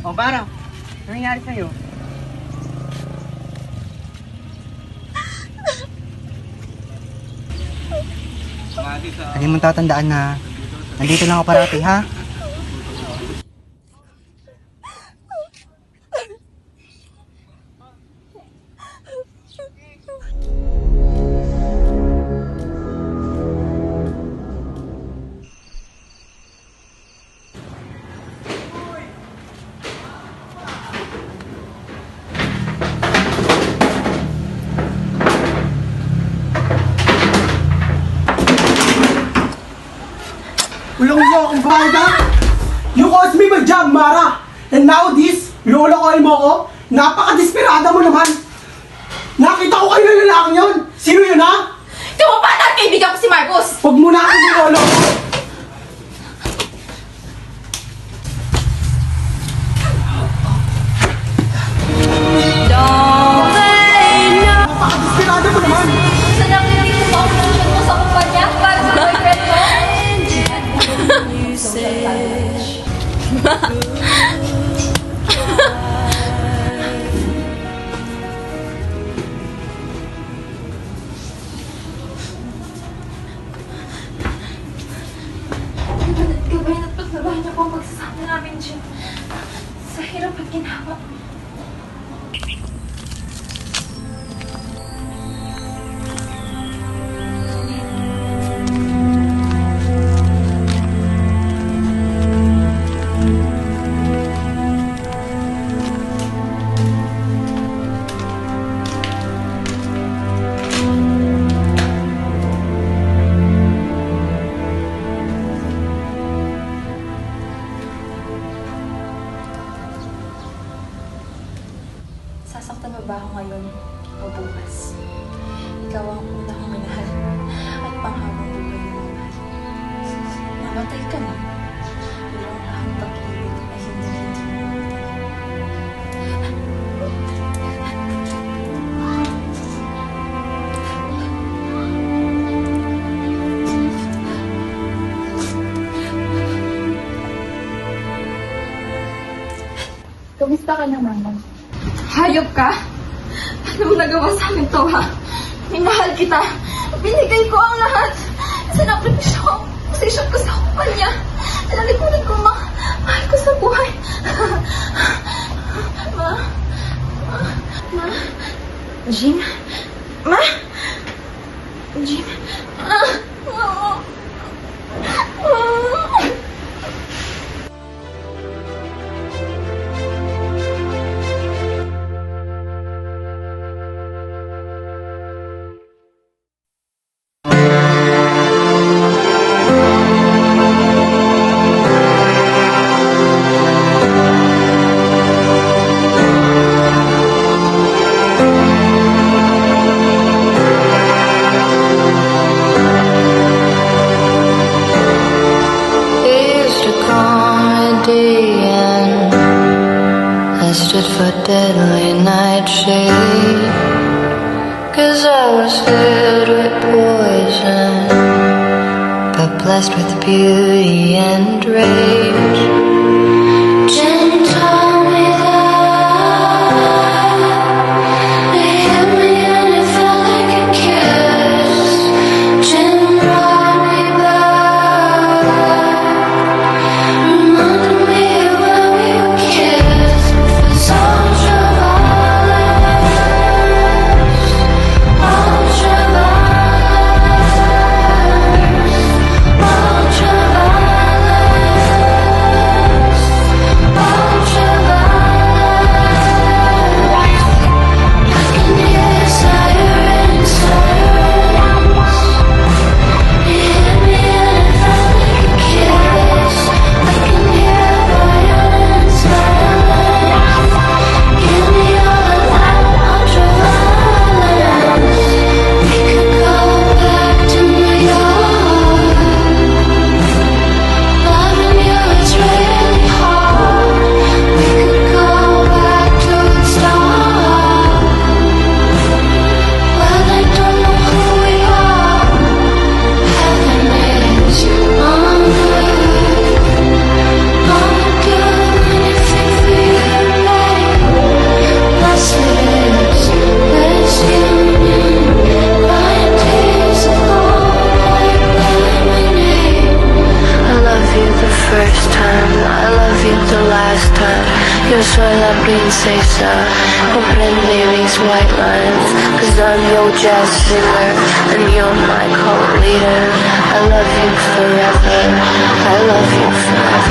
O, parang, ano nangyari sa'yo? Lagi mong tatandaan na nandito lang ako parati, ha? Walang iyo akong bayad. You caused me my job, Mara. And now this, lolo-koy mo ko? Napaka-desperada mo naman. Nakita ko kayo ng lalaking yun. Sino yun, ha? Yung bata at kaibigan ko si Marcos! Huwag mo na ako ni lolo. Napaka-desperada mo naman. Sa nakinig ko pa mo sa kumpanya para sa boyfriend mo? Gabayan at paglabahan niyo po ang pagsasama namin, Jim. Sa hirap at ginawa. Sasaktan mo ba ako ngayon o bukas? Ikaw ang una kong minahal at panghabang buhay ng mahal. Mamatay ka na. Pero ang lahat pag-ibig ay hindi mamatay. Kumusta ka naman? Hayop ka? Ano mo nagawa sa amin to, ha? Minahal kita. Binigay ko ang lahat. Sinakripisyo ko ang posisyon ko sa kumpanya. Nalikunan ko mahal ko sa buhay. Jim? Ma? Jim? I stood for deadly nightshade, 'cause I was filled with poison, but blessed with beauty and rage. Jen told me that it hit me and it felt like a kiss. Jen brought me back, reminded me of when we were kids. Ultraviolet, ultraviolet. Yo soy la princesa, comprende these white lines. Cause I'm your jazz singer, and you're my cult leader. I love you forever, I love you forever.